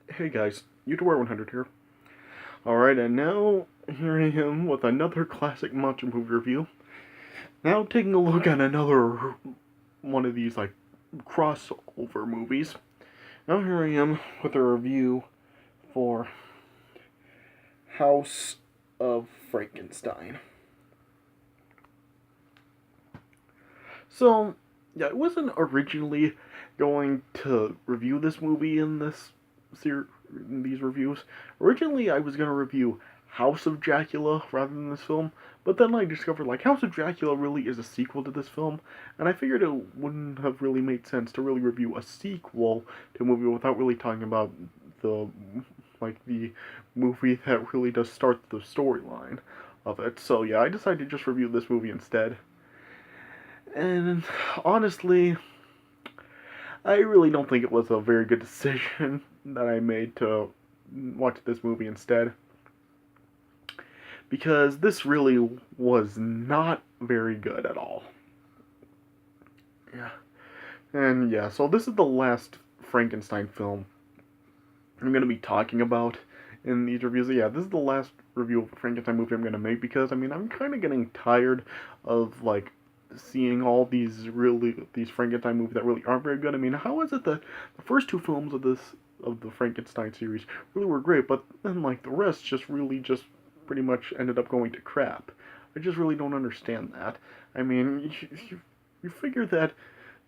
Hey guys, YouTuber100 here. Alright, and now here I am with another classic monster movie review. Now taking a look at another one of these, like, crossover movies. Now here I am with a review for House of Frankenstein. So, yeah, I wasn't originally going to review this movie in in these reviews. Originally, I was going to review House of Dracula rather than this film, but then I discovered like House of Dracula really is a sequel to this film, and I figured it wouldn't have really made sense to really review a sequel to a movie without really talking about the the movie that really does start the storyline of it. So yeah, I decided to just review this movie instead. And honestly, I really don't think it was a very good decision that I made to watch this movie instead. Because this really was not very good at all. Yeah. And yeah, so this is the last Frankenstein film I'm going to be talking about in these reviews. Yeah, this is the last review of a Frankenstein movie I'm going to make because, I mean, I'm kind of getting tired of, like, seeing all these Frankenstein movies that really aren't very good. I mean, how is it that the first two films of the Frankenstein series really were great, but then like the rest just pretty much ended up going to crap? I just really don't understand that. I mean, you figure that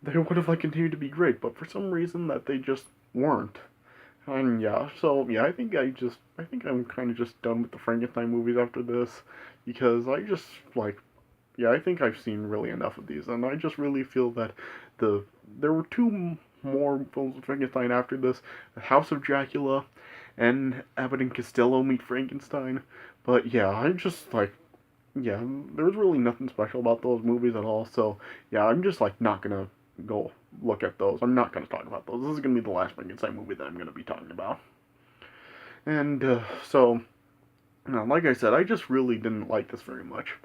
they would have like continued to be great, but for some reason that they just weren't. And yeah, so yeah, I think I'm kind of just done with the Frankenstein movies after this because I just like yeah, I think I've seen really enough of these, and I just really feel that there were two more films of Frankenstein after this: House of Dracula and Abbott and Costello Meet Frankenstein. But yeah, I just like yeah, there was really nothing special about those movies at all. So yeah, I'm just like not gonna go look at those. I'm not gonna talk about those. This is gonna be the last Frankenstein movie that I'm gonna be talking about. And so, like I said, I just really didn't like this very much.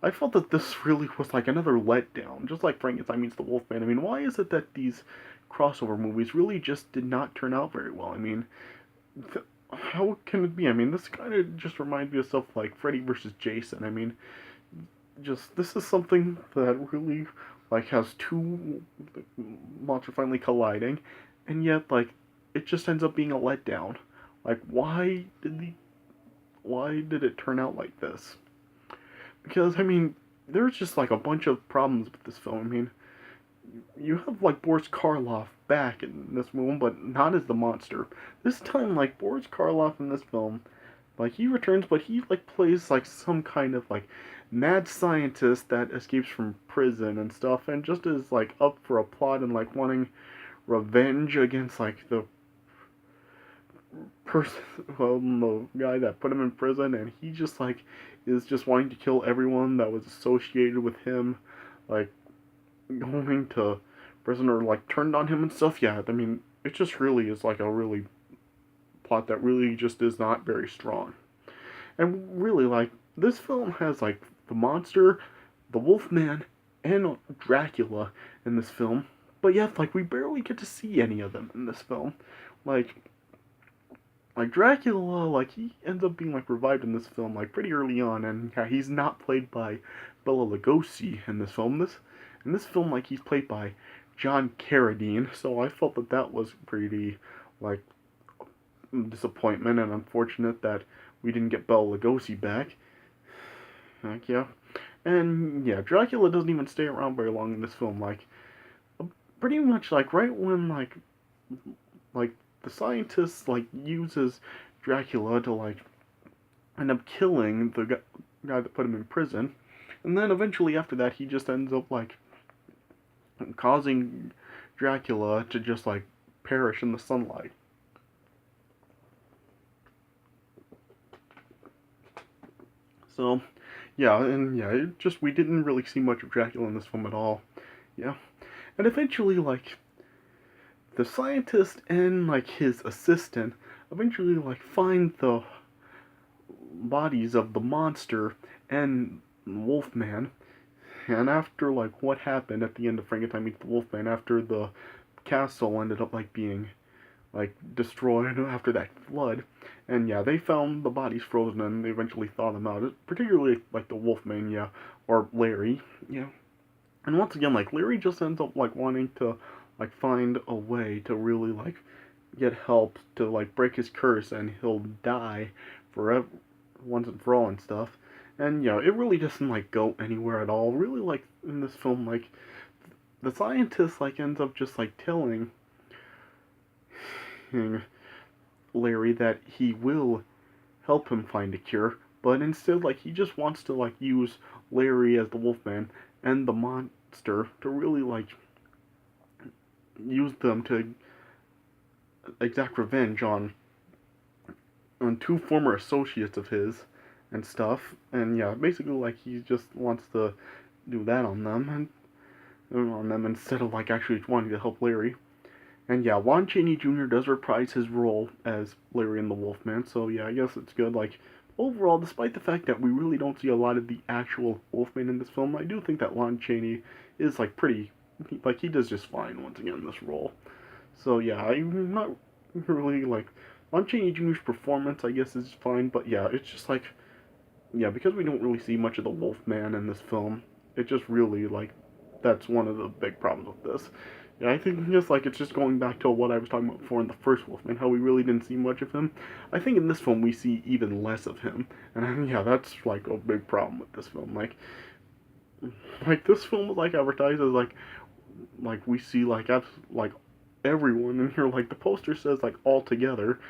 I felt that this really was like another letdown, just like Frankenstein meets the Wolfman. I mean, why is it that these crossover movies really just did not turn out very well? I mean, how can it be? I mean, this kind of just reminds me of stuff like Freddy versus Jason. I mean, just this is something that really like has two monsters finally colliding, and yet like it just ends up being a letdown. Like, why did it turn out like this? Because I mean, there's just like a bunch of problems with this film. I mean, you have like Boris Karloff back in this film, but not as the monster. This time, like Boris Karloff in this film, like he returns, but he like plays like some kind of like mad scientist that escapes from prison and stuff, and just is like up for a plot and like wanting revenge against like the person, well, the guy that put him in prison, and he just like is just wanting to kill everyone that was associated with him, like going to prison or like turned on him and stuff. Yeah, I mean, it just really is like a really plot that really just is not very strong. And really, like this film has like the monster, the Wolfman, and Dracula in this film, but yet like we barely get to see any of them in this film. Like Dracula, like he ends up being like revived in this film like pretty early on, and yeah, he's not played by Bela Lugosi in this film. In this film, like he's played by John Carradine. So I felt that that was pretty like disappointment and unfortunate that we didn't get Bela Lugosi back. Like yeah, and yeah, Dracula doesn't even stay around very long in this film. Like pretty much like right when like the scientist like uses Dracula to like end up killing the guy that put him in prison, and then eventually after that he just ends up like causing Dracula to just like perish in the sunlight. So yeah, and yeah, it just we didn't really see much of Dracula in this film at all. Yeah, and eventually like the scientist and like his assistant eventually like find the bodies of the monster and Wolfman. And after like what happened at the end of Frankenstein meets the Wolfman, after the castle ended up like being like destroyed after that flood. And yeah, they found the bodies frozen and they eventually thawed them out. Particularly like the Wolfman, yeah, or Larry, yeah. And once again, like Larry just ends up like wanting to like find a way to really like get help to like break his curse and he'll die forever once and for all and stuff. And yeah, it really doesn't like go anywhere at all. Really like in this film, like the scientist like ends up just like telling Larry that he will help him find a cure, but instead like he just wants to like use Larry as the Wolfman and the monster to really like use them to exact revenge on two former associates of his and stuff. And yeah, basically like he just wants to do that on them instead of like actually wanting to help Larry. And yeah, Lon Chaney Jr. does reprise his role as Larry and the Wolfman, so yeah, I guess it's good. Like, overall, despite the fact that we really don't see a lot of the actual Wolfman in this film, I do think that Lon Chaney is, like, pretty, like, he does just fine once again in this role. So yeah, I'm not really, like, Lon Chaney Jr.'s performance, I guess, is fine, but yeah, it's just like, yeah, because we don't really see much of the Wolfman in this film, it just really, like, that's one of the big problems with this. Yeah, I think just like it's just going back to what I was talking about before in the first Wolfman, how we really didn't see much of him. I think in this film we see even less of him, and yeah, that's like a big problem with this film. Like this film was like advertised as like we see like everyone in here. Like the poster says like all together,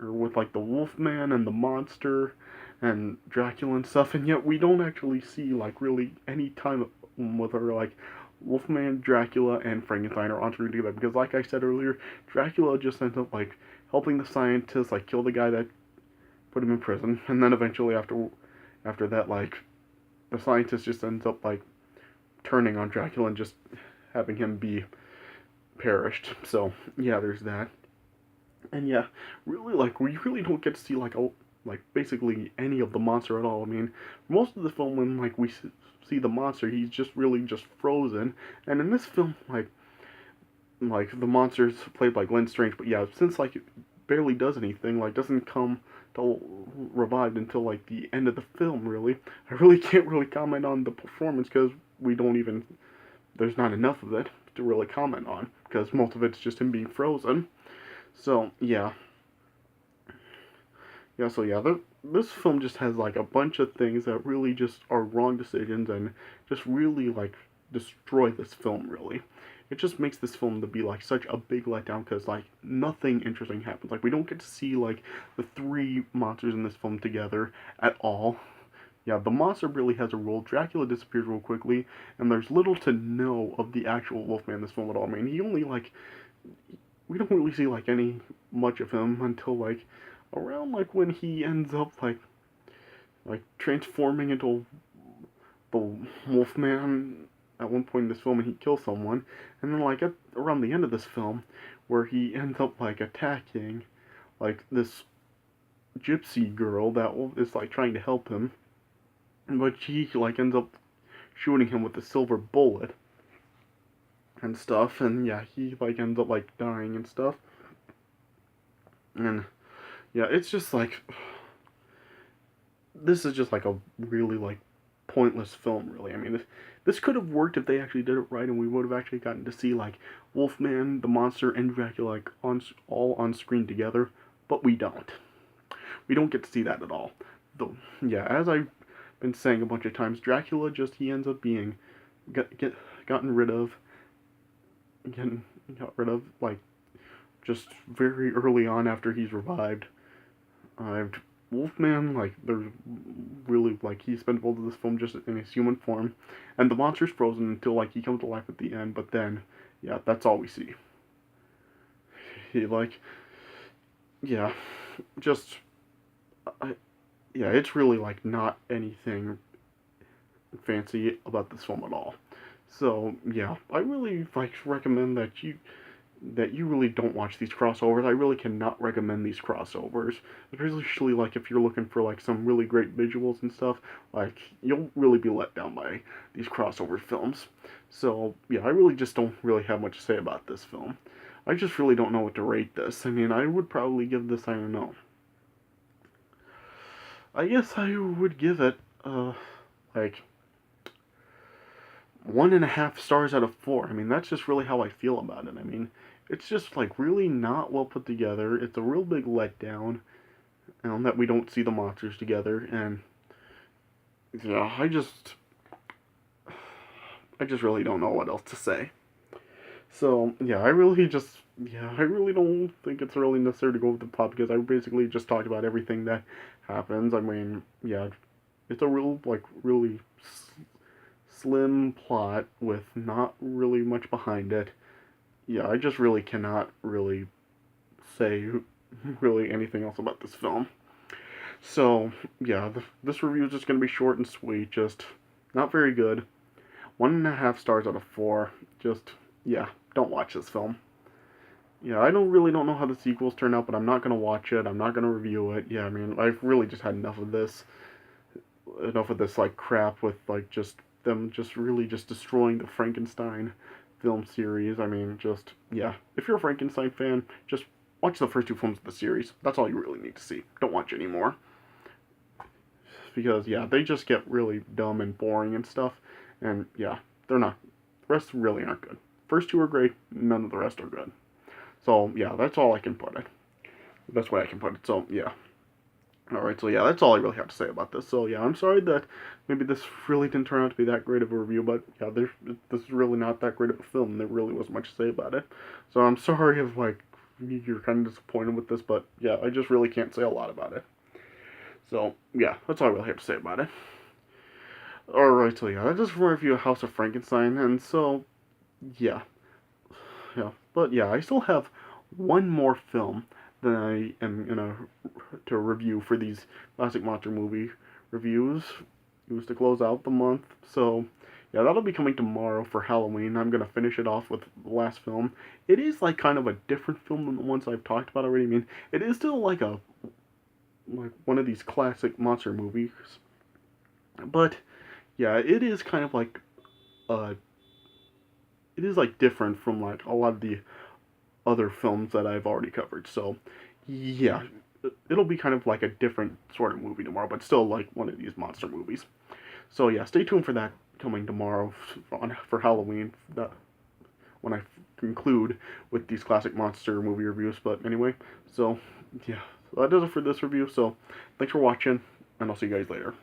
or with like the Wolfman and the monster and Dracula and stuff, and yet we don't actually see like really any time with her like Wolfman, Dracula, and Frankenstein are on screen together because, like I said earlier, Dracula just ends up like helping the scientists like kill the guy that put him in prison, and then eventually after that like the scientist just ends up like turning on Dracula and just having him be perished. So yeah, there's that. And yeah, really like we really don't get to see like basically any of the monster at all. I mean, most of the film when like we see the monster, he's just really just frozen. And in this film, like the monster's played by Glenn Strange, but yeah, since like it barely does anything, like doesn't come to revived until like the end of the film. Really, I really can't really comment on the performance because we don't even there's not enough of it to really comment on because most of it's just him being frozen. So yeah, this film just has like a bunch of things that really just are wrong decisions and just really like destroy this film. Really, it just makes this film to be like such a big letdown because like nothing interesting happens. Like we don't get to see like the three monsters in this film together at all. Yeah, the monster really has a role. Dracula disappears real quickly, and there's little to no of the actual Wolfman in this film at all. I mean, he only like we don't really see like any much of him until like around like when he ends up like transforming into the Wolfman at one point in this film and he kills someone, and then like at around the end of this film where he ends up like attacking like this gypsy girl that is like trying to help him, but she like ends up shooting him with a silver bullet and stuff, and yeah, he like ends up like dying and stuff, and yeah, it's just like this is just like a really like pointless film. Really, I mean, this could have worked if they actually did it right, and we would have actually gotten to see like Wolfman, the monster, and Dracula like on all on screen together, but we don't. We don't get to see that at all. Though, yeah, as I've been saying a bunch of times, Dracula just he ends up being gotten rid of, getting got rid of like just very early on after he's revived. Wolfman, like, there's really, like, he spends most of this film just in his human form, and the monster's frozen until, like, he comes to life at the end, but then, yeah, that's all we see. He, like, yeah, just, I, yeah, it's really, like, not anything fancy about this film at all. So, yeah, I really, like, recommend that you really don't watch these crossovers. I really cannot recommend these crossovers. Especially like if you're looking for like some really great visuals and stuff, like you'll really be let down by these crossover films. So yeah, I really just don't really have much to say about this film. I just really don't know what to rate this. I mean, I would probably give this, I don't know. I guess I would give it, like 1.5 stars out of 4. I mean, that's just really how I feel about it. I mean, it's just like really not well put together. It's a real big letdown, that we don't see the monsters together, and yeah, I just really don't know what else to say. So yeah, I really don't think it's really necessary to go over the plot because I basically just talked about everything that happens. I mean, yeah, it's a real like really slim plot with not really much behind it. Yeah, I just really cannot really say really anything else about this film. So yeah, this review is just gonna be short and sweet. Just not very good. 1.5 stars out of 4. Just yeah, don't watch this film. Yeah, I don't know how the sequels turn out, but I'm not gonna watch it. I'm not gonna review it. Yeah, I mean, I've really just had enough of this like crap with like just them just really just destroying the Frankenstein film series. I mean, just yeah, if you're a Frankenstein fan, just watch the first two films of the series. That's all you really need to see. Don't watch any more because yeah, they just get really dumb and boring and stuff. And yeah, they're not. The rest really aren't good. First two are great. None of the rest are good. So yeah, that's all I can put it. The best way I can put it. So yeah. Alright, so yeah, that's all I really have to say about this. So yeah, I'm sorry that maybe this really didn't turn out to be that great of a review, but yeah, this is really not that great of a film. There really wasn't much to say about it. So I'm sorry if like you're kind of disappointed with this, but yeah, I just really can't say a lot about it. So yeah, that's all I really have to say about it. Alright, so yeah, that does for my review of House of Frankenstein, and so yeah, yeah, but yeah, I still have one more film that I am gonna to review for these classic monster movie reviews. Used to close out the month, so yeah, that'll be coming tomorrow for Halloween. I'm gonna finish it off with the last film. It is like kind of a different film than the ones I've talked about already. I mean, it is still like one of these classic monster movies, but yeah, it is kind of like uh, it is like different from like a lot of the other films that I've already covered. So, yeah, it'll be kind of like a different sort of movie tomorrow, but still like one of these monster movies. So yeah, stay tuned for that coming tomorrow for Halloween. When I conclude with these classic monster movie reviews. But anyway, so yeah, so that does it for this review. So thanks for watching, and I'll see you guys later.